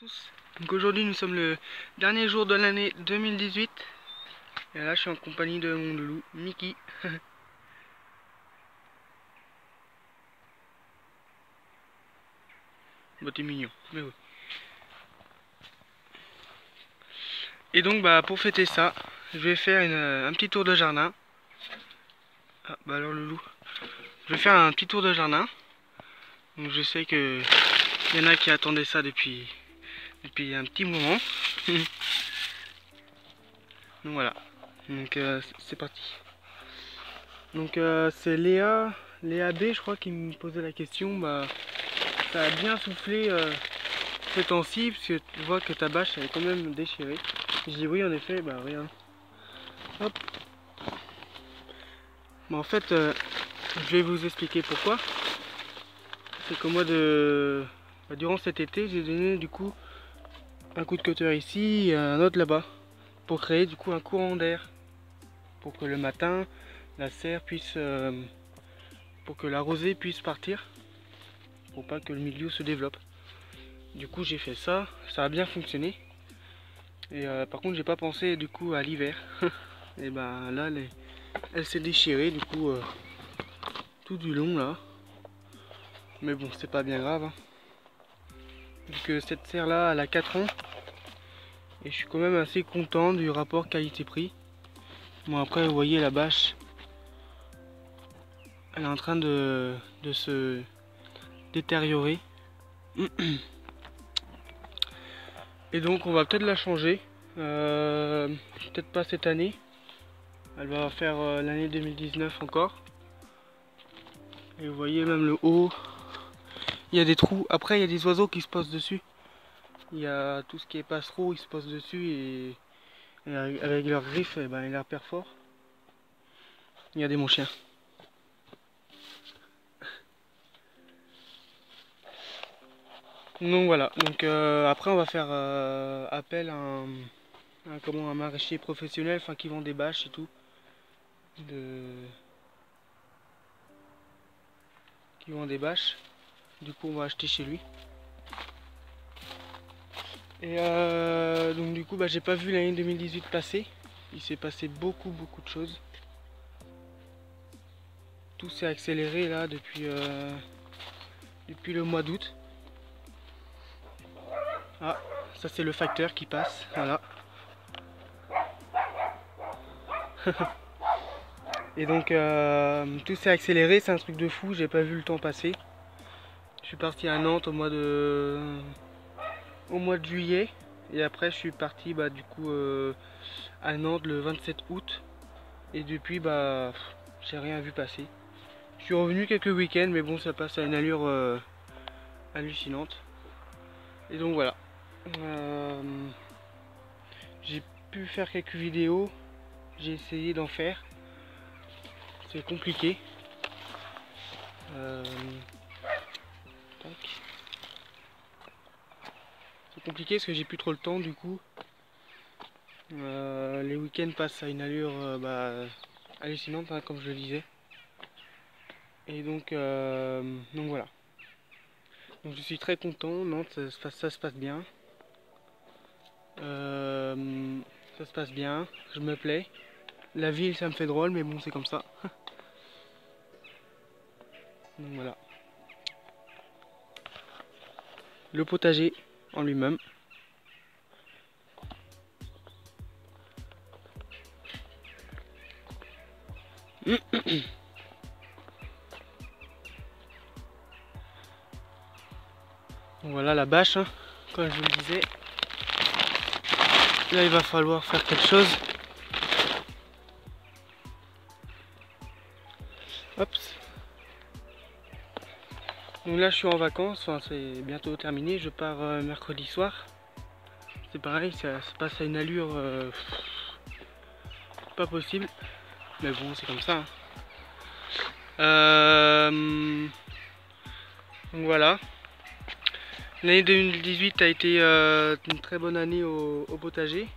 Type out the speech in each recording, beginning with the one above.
tous. Donc aujourd'hui nous sommes le dernier jour de l'année 2018 et là je suis en compagnie de mon loulou Mickey. Bah t'es mignon, mais oui. Et donc pour fêter ça, je vais faire un petit tour de jardin. Ah bah alors loulou, je vais faire un petit tour de jardin. Donc je sais que il y en a qui attendaient ça depuis un petit moment. Donc voilà, donc c'est parti. Donc c'est Léa B je crois qui me posait la question. Ça a bien soufflé ces temps-ci parce que tu vois que ta bâche elle est quand même déchirée. Je dis oui en effet, bah regarde. Hop. En fait je vais vous expliquer pourquoi. C'est qu'au mois de durant cet été j'ai donné du coup un coup de cutter ici et un autre là-bas pour créer du coup un courant d'air pour que le matin la serre puisse pour que la rosée puisse partir pour pas que le milieu se développe. Du coup j'ai fait ça, ça a bien fonctionné. Et par contre j'ai pas pensé du coup à l'hiver. Et ben là elle s'est déchirée du coup tout du long là. Mais bon c'est pas bien grave. Hein. Vu que cette serre là elle a 4 ans. Et je suis quand même assez content du rapport qualité-prix. Bon après vous voyez la bâche. Elle est en train de se détériorer. Et donc on va peut-être la changer. Peut-être pas cette année. Elle va faire l'année 2019 encore. Et vous voyez même le haut. Il y a des trous. Après il y a des oiseaux qui se posent dessus. Il y a tout ce qui est passereau, ils se posent dessus et avec leurs griffes, eh ben, ils la perforent. Regardez mon chien. Donc voilà. Donc après on va faire appel à un maraîcher professionnel, enfin qui vend des bâches et tout. Qui vend des bâches. Du coup on va acheter chez lui. Et donc du coup j'ai pas vu l'année 2018 passer. Il s'est passé beaucoup de choses. Tout s'est accéléré là depuis le mois d'août. Ah, ça c'est le facteur qui passe, voilà. Et donc tout s'est accéléré, c'est un truc de fou, j'ai pas vu le temps passer. Je suis parti à Nantes au mois de juillet. Et après je suis parti du coup à Nantes le 27 août. Et depuis j'ai rien vu passer. Je suis revenu quelques week-ends mais bon ça passe à une allure hallucinante. Et donc voilà. J'ai pu faire quelques vidéos. J'ai essayé d'en faire. C'est compliqué. C'est compliqué parce que j'ai plus trop le temps du coup. Les week-ends passent à une allure hallucinante hein, comme je le disais. Et donc voilà. Donc je suis très content, Nantes ça se passe bien. Ça se passe bien, je me plais. La ville ça me fait drôle mais bon c'est comme ça. Donc voilà. Le potager en lui-même. Voilà la bâche, hein, comme je vous le disais. Là il va falloir faire quelque chose. Hop. Donc là je suis en vacances, enfin, c'est bientôt terminé, je pars mercredi soir. C'est pareil, ça se passe à une allure pas possible. Mais bon c'est comme ça. Hein. Donc voilà. L'année 2018 a été une très bonne année au potager.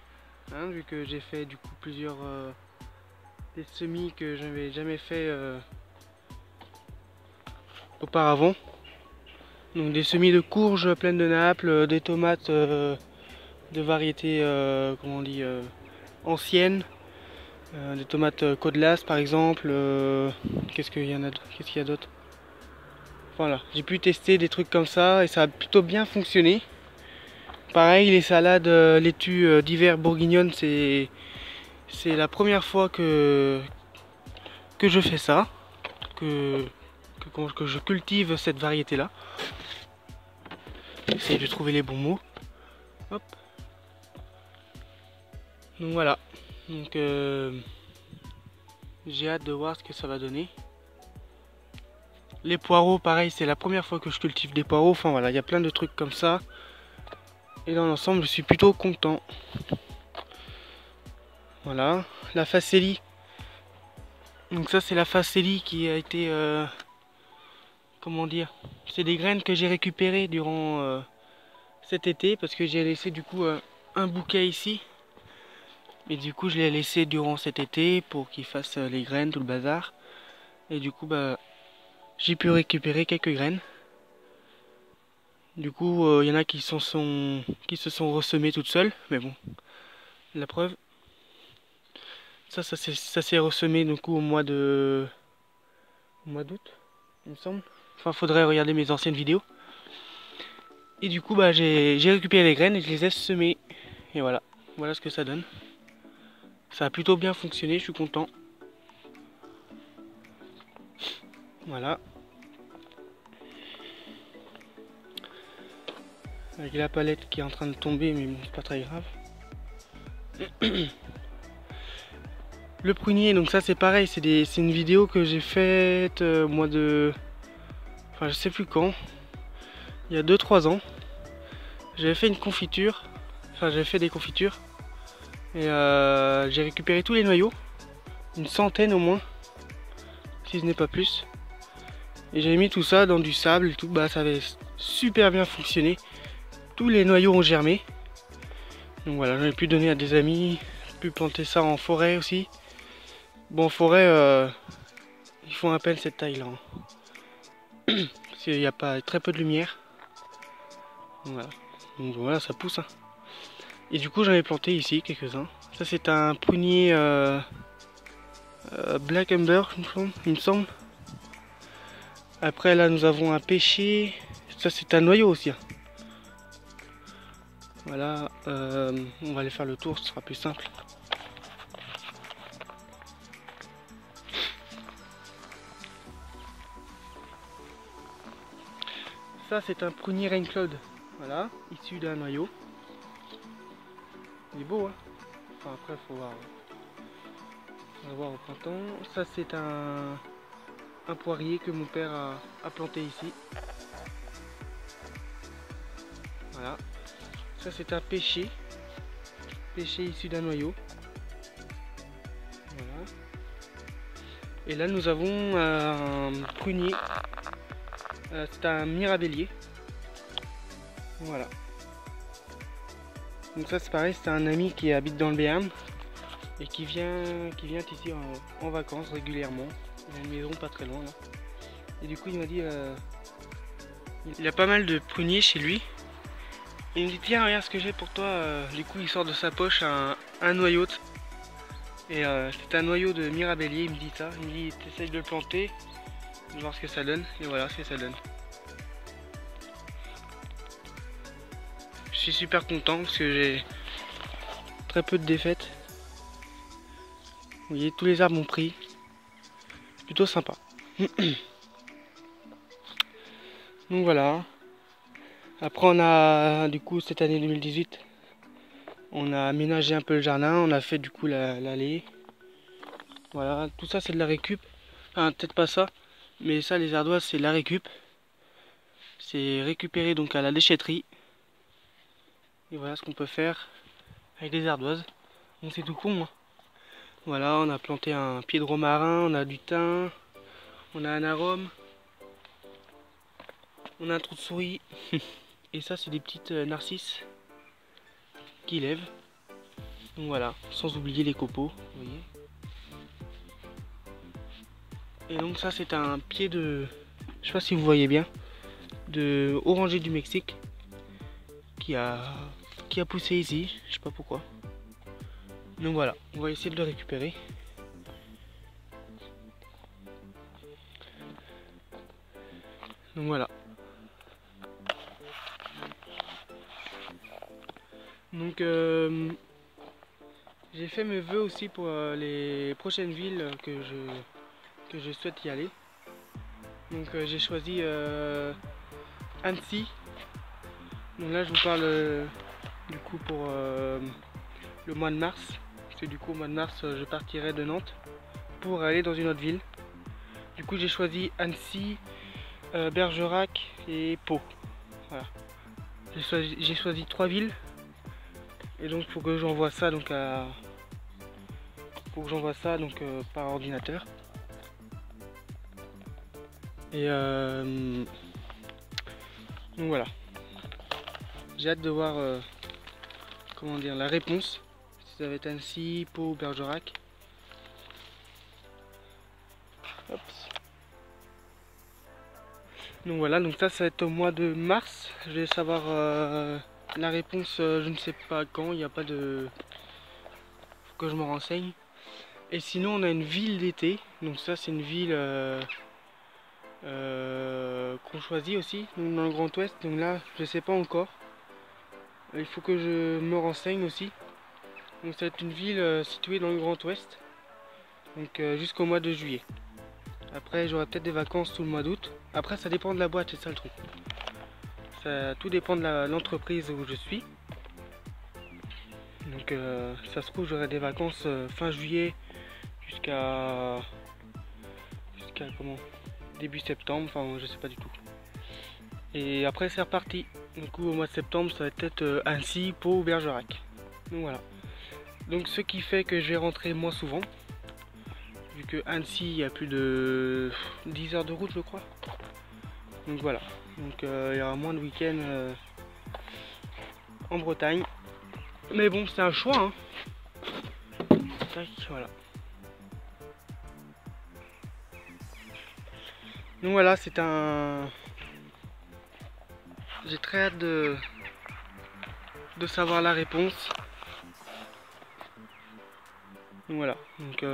Hein, vu que j'ai fait du coup plusieurs des semis que je n'avais jamais fait auparavant. Donc des semis de courges pleines de Naples, des tomates de variété comment on dit ancienne, des tomates Côte-Las par exemple. Qu'est-ce qu'il y en a, qu'est-ce qu'il y a d'autre? Voilà, j'ai pu tester des trucs comme ça et ça a plutôt bien fonctionné. Pareil, les salades laitues d'hiver bourguignonnes, c'est la première fois que je fais ça, que je cultive cette variété là. J'essaie de trouver les bons mots. Hop. Donc voilà. Donc j'ai hâte de voir ce que ça va donner. Les poireaux, pareil, c'est la première fois que je cultive des poireaux. Enfin voilà, il y a plein de trucs comme ça. Et dans l'ensemble, je suis plutôt content. Voilà. La facélie. Donc ça, c'est la facélie qui a été... comment dire? C'est des graines que j'ai récupérées durant cet été. Parce que j'ai laissé du coup un bouquet ici. Et du coup, je l'ai laissé durant cet été pour qu'il fasse les graines, tout le bazar. Et du coup, bah, j'ai pu récupérer quelques graines. Du coup, il y en a qui se sont ressemées toutes seules, mais bon, la preuve. Ça s'est ressemé du coup au mois d'août, il me semble. Enfin, faudrait regarder mes anciennes vidéos. Et du coup, bah, j'ai récupéré les graines et je les ai semées. Et voilà, voilà ce que ça donne. Ça a plutôt bien fonctionné, je suis content. Voilà. Avec la palette qui est en train de tomber, mais bon, c'est pas très grave. Le prunier, donc ça c'est pareil, c'est une vidéo que j'ai faite au mois de... Enfin je sais plus quand. Il y a 2-3 ans. J'avais fait une confiture. Enfin j'avais fait des confitures. Et j'ai récupéré tous les noyaux. Une centaine au moins. Si ce n'est pas plus. Et j'avais mis tout ça dans du sable et tout. Bah ça avait super bien fonctionné. Tous les noyaux ont germé. Donc voilà, j'en ai pu donner à des amis. J'ai pu planter ça en forêt aussi. Bon, en forêt, ils font à peine cette taille là. Parce qu'il n'y a pas très peu de lumière. Voilà. Donc voilà, ça pousse. Hein. Et du coup, j'en ai planté ici quelques-uns. Ça, c'est un prunier Black Amber, il me semble. Après, là, nous avons un pêcher. Ça, c'est un noyau aussi. Hein. Voilà, on va aller faire le tour, ce sera plus simple. Ça, c'est un prunier Rain Cloud. Voilà, issu d'un noyau. Il est beau, hein. Enfin, après, faut voir. On va voir au printemps. Ça, c'est un poirier que mon père a planté ici. Voilà. Ça, c'est un pêcher. Pêcher issu d'un noyau. Voilà. Et là, nous avons un prunier. C'est un mirabellier. Voilà. Donc ça, c'est pareil, c'est un ami qui habite dans le Béarn et qui vient ici en vacances régulièrement. Il a une maison pas très loin là. Et du coup, il m'a dit, il a pas mal de pruniers chez lui. Et il me dit, tiens, regarde ce que j'ai pour toi. Du coup, il sort de sa poche un noyau. Et c'est un noyau de mirabellier, il me dit ça. Il me dit, t'essayes de le planter, de voir ce que ça donne. Et voilà ce que ça donne. Je suis super content parce que j'ai très peu de défaites. Vous voyez, tous les arbres ont pris. Plutôt sympa. Donc voilà. Après on a du coup cette année 2018, on a aménagé un peu le jardin, on a fait du coup l'allée. Voilà, tout ça c'est de la récup. Enfin peut-être pas ça, mais ça les ardoises c'est de la récup. C'est récupéré donc à la déchetterie. Et voilà ce qu'on peut faire avec des ardoises. Bon c'est tout con hein. Voilà, on a planté un pied de romarin, on a du thym, on a un arôme, on a un trou de souris. Et ça c'est des petites narcisses qui lèvent. Donc voilà, sans oublier les copeaux, vous voyez. Et donc ça c'est un pied de... Je sais pas si vous voyez bien. de oranger du Mexique qui a poussé ici, je sais pas pourquoi. Donc voilà, on va essayer de le récupérer. Donc voilà. Donc j'ai fait mes vœux aussi pour les prochaines villes que je souhaite y aller. Donc j'ai choisi Annecy. Donc là je vous parle du coup pour le mois de mars. Parce que du coup au mois de mars je partirai de Nantes pour aller dans une autre ville. Du coup j'ai choisi Annecy, Bergerac et Pau. Voilà. J'ai choisi 3 villes. Et donc faut que j'envoie ça donc par ordinateur. Et donc voilà. J'ai hâte de voir comment dire la réponse. Si ça va être Annecy, Pau ou Bergerac. Hop. Donc voilà, donc ça va être au mois de mars. Je vais savoir la réponse, je ne sais pas quand, il n'y a pas de... Faut que je me renseigne. Et sinon on a une ville d'été. Donc ça c'est une ville qu'on choisit aussi, donc dans le Grand Ouest. Donc là je sais pas encore. Il faut que je me renseigne aussi. Donc ça va être une ville située dans le Grand Ouest. Donc jusqu'au mois de juillet. Après j'aurai peut-être des vacances tout le mois d'août. Après ça dépend de la boîte, c'est ça le truc. Tout dépend de l'entreprise où je suis. Donc ça se trouve j'aurai des vacances fin juillet jusqu'à comment, début septembre, enfin je sais pas du tout. Et après c'est reparti. Du coup au mois de septembre ça va être Annecy, Pau ou Bergerac. Donc voilà. Donc ce qui fait que je vais rentrer moins souvent. Vu que Annecy il y a plus de 10 heures de route je crois. Donc voilà. Donc il y aura moins de week-ends en Bretagne. Mais bon c'est un choix hein. Tac, voilà. Donc voilà, c'est un... J'ai très hâte de savoir la réponse. Donc voilà, donc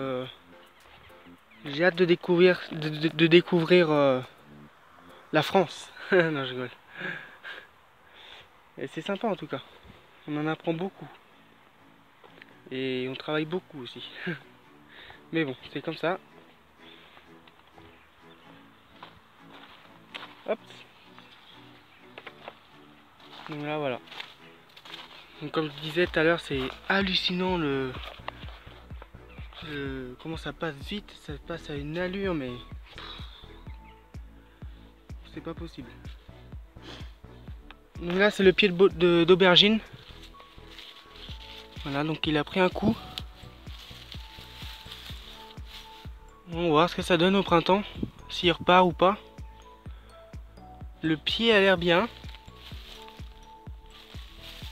j'ai hâte de découvrir, la France. Non, je rigole. Et c'est sympa en tout cas. On en apprend beaucoup. Et on travaille beaucoup aussi. Mais bon, c'est comme ça. Hop. Donc là, voilà. Donc comme je disais tout à l'heure, c'est hallucinant comment ça passe vite. Ça passe à une allure, mais c'est pas possible. Donc là, c'est le pied d'aubergine. Voilà, donc il a pris un coup. On va voir ce que ça donne au printemps, s'il repart ou pas. Le pied a l'air bien.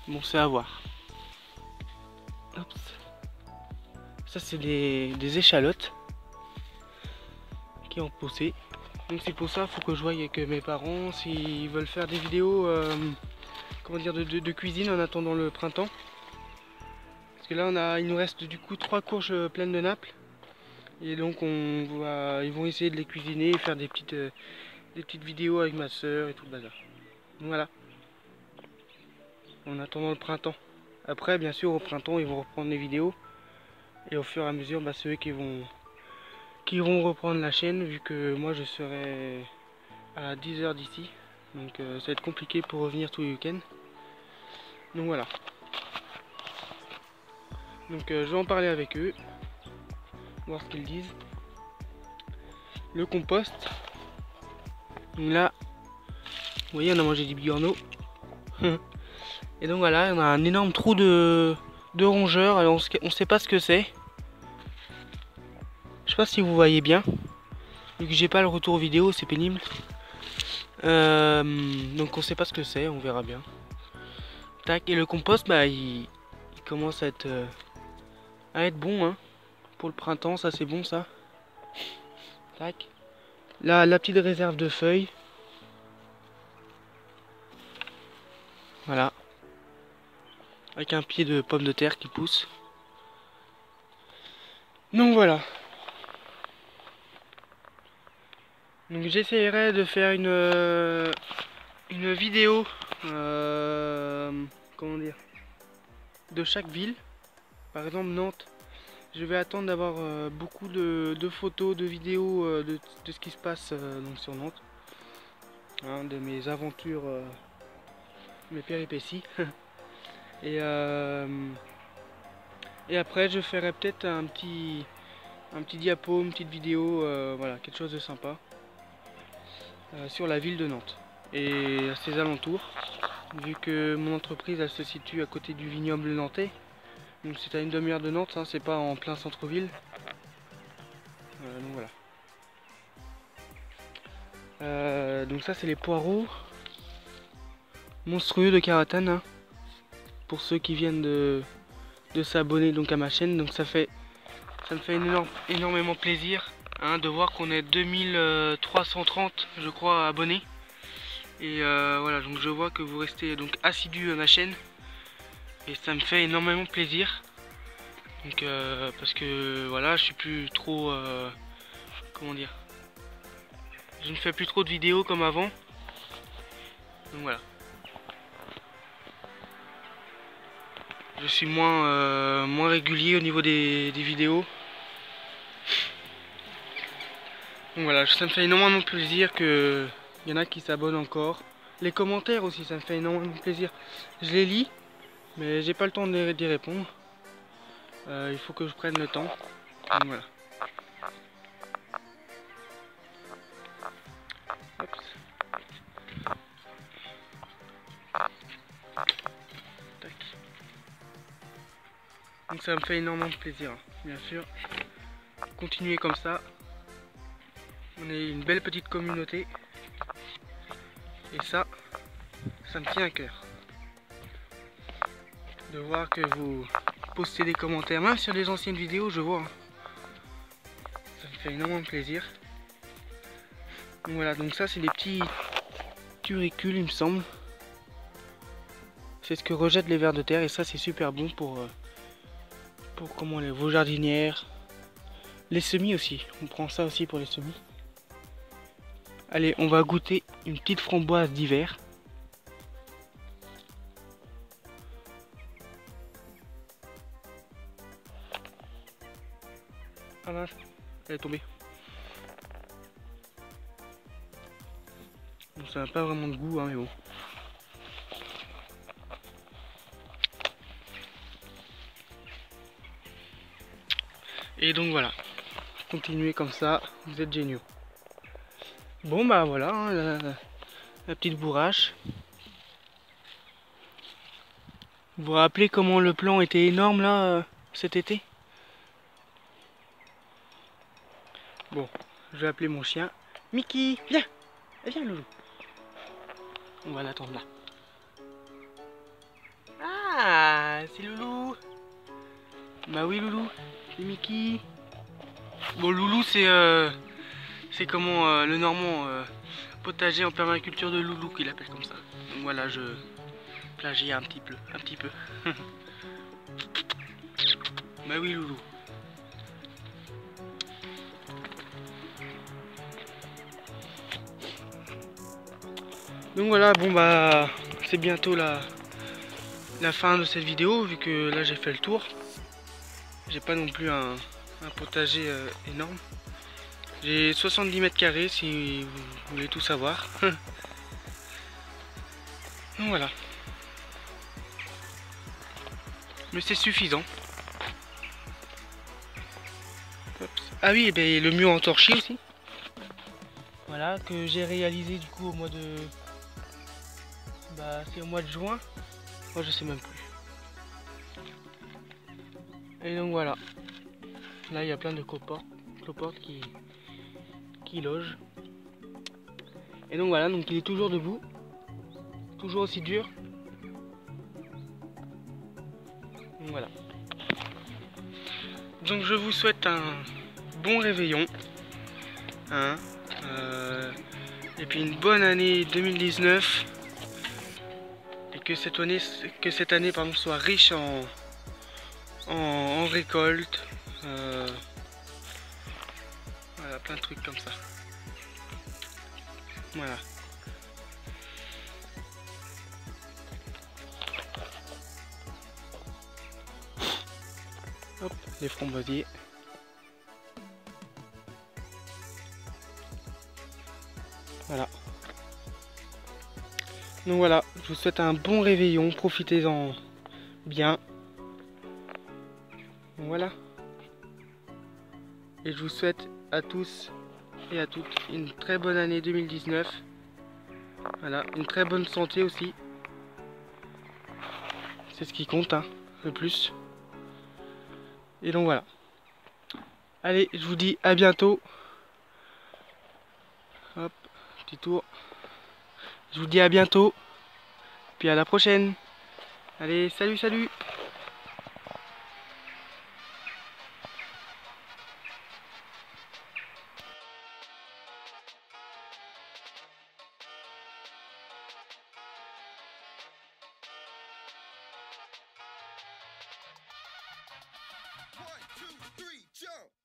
Bon, c'est à voir. Hop. Ça, c'est des échalotes qui ont poussé. Donc c'est pour ça, faut que je voie avec mes parents s'ils veulent faire des vidéos comment dire, de cuisine en attendant le printemps. Parce que là, il nous reste du coup 3 courges pleines de naples. Et donc ils vont essayer de les cuisiner et faire des petites vidéos avec ma soeur et tout le bazar. Donc voilà. En attendant le printemps. Après, bien sûr, au printemps, ils vont reprendre les vidéos. Et au fur et à mesure, c'est eux qui vont reprendre la chaîne, vu que moi je serai à 10 heures d'ici. Donc ça va être compliqué pour revenir tous les week-ends. Donc voilà. Donc je vais en parler avec eux. Voir ce qu'ils disent. Le compost. Donc là, vous voyez, on a mangé du bigorneau. Et donc voilà, on a un énorme trou de rongeurs. Alors on sait pas ce que c'est. Je sais pas si vous voyez bien. Vu que j'ai pas le retour vidéo, c'est pénible. Donc on sait pas ce que c'est, on verra bien. Tac, et le compost, il commence à être bon, hein. Pour le printemps, ça c'est bon ça. Tac. Là, la petite réserve de feuilles. Voilà. Avec un pied de pomme de terre qui pousse. Donc voilà. Donc j'essaierai de faire une vidéo, comment dire, de chaque ville. Par exemple Nantes, je vais attendre d'avoir beaucoup de photos, de vidéos de ce qui se passe donc sur Nantes, hein, de mes aventures, mes péripéties. et après je ferai peut-être un petit diapo, une petite vidéo, voilà, quelque chose de sympa sur la ville de Nantes et à ses alentours, vu que mon entreprise elle se situe à côté du vignoble nantais. Donc c'est à une demi-heure de Nantes, hein, c'est pas en plein centre-ville. Donc voilà. Donc ça c'est les poireaux monstrueux de Karatane, hein, pour ceux qui viennent de s'abonner donc à ma chaîne. Donc ça me fait énormément plaisir, hein, de voir qu'on est 2330 je crois abonnés. Et voilà, donc je vois que vous restez donc assidus à ma chaîne. Et ça me fait énormément plaisir. Donc parce que voilà, je suis plus trop comment dire, je ne fais plus trop de vidéos comme avant. Donc voilà, je suis moins régulier au niveau des vidéos. Donc voilà, ça me fait énormément plaisir que il y en a qui s'abonnent encore. Les commentaires aussi, ça me fait énormément plaisir. Je les lis, mais j'ai pas le temps d'y répondre. Il faut que je prenne le temps. Donc voilà. Hop. Tac. Donc ça me fait énormément plaisir, bien sûr. Continuez comme ça. On est une belle petite communauté. Et ça me tient à cœur. De voir que vous postez des commentaires, même sur les anciennes vidéos, je vois. Ça me fait énormément plaisir. Donc voilà, donc ça c'est des petits turicules il me semble. C'est ce que rejettent les vers de terre et ça c'est super bon pour comment vos jardinières. Les semis aussi, on prend ça aussi pour les semis. Allez, on va goûter une petite framboise d'hiver. Ah mince, elle est tombée. Bon, ça n'a pas vraiment de goût, hein, mais bon. Et donc voilà, continuez comme ça, vous êtes géniaux. Bon bah voilà, hein, la petite bourrache. Vous vous rappelez comment le plan était énorme là cet été? Bon, je vais appeler mon chien. Mickey, viens! Viens Loulou. On va l'attendre là. Ah, c'est Loulou. Bah oui Loulou, c'est Mickey. Bon Loulou c'est comment le normand potager en permaculture de Loulou qu'il appelle comme ça. Donc voilà, je plagie un petit peu. Bah oui Loulou. Donc voilà, bon bah c'est bientôt la fin de cette vidéo, vu que là j'ai fait le tour. J'ai pas non plus un potager énorme. J'ai 70 mètres carrés si vous voulez tout savoir. Donc voilà. Mais c'est suffisant. Ah oui, et ben, le mur en torchis aussi. Voilà, que j'ai réalisé du coup au mois de... Bah c'est au mois de juin. Moi je sais même plus. Et donc voilà. Là il y a plein de cloportes qui logent. Et donc voilà, donc il est toujours debout. Toujours aussi dur. Donc voilà. Donc je vous souhaite un bon réveillon. Hein, et puis une bonne année 2019. Et que cette année pardon, soit riche en récolte. Voilà, plein de trucs comme ça. Voilà. Hop, les framboisiers. Voilà. Donc voilà, je vous souhaite un bon réveillon, profitez-en bien. Voilà. Et je vous souhaite à tous et à toutes une très bonne année 2019. Voilà, une très bonne santé aussi. C'est ce qui compte, hein, le plus. Et donc voilà. Allez, je vous dis à bientôt. Hop, petit tour. Je vous dis à bientôt. Puis à la prochaine. Allez, salut, salut. One, two, three, jump!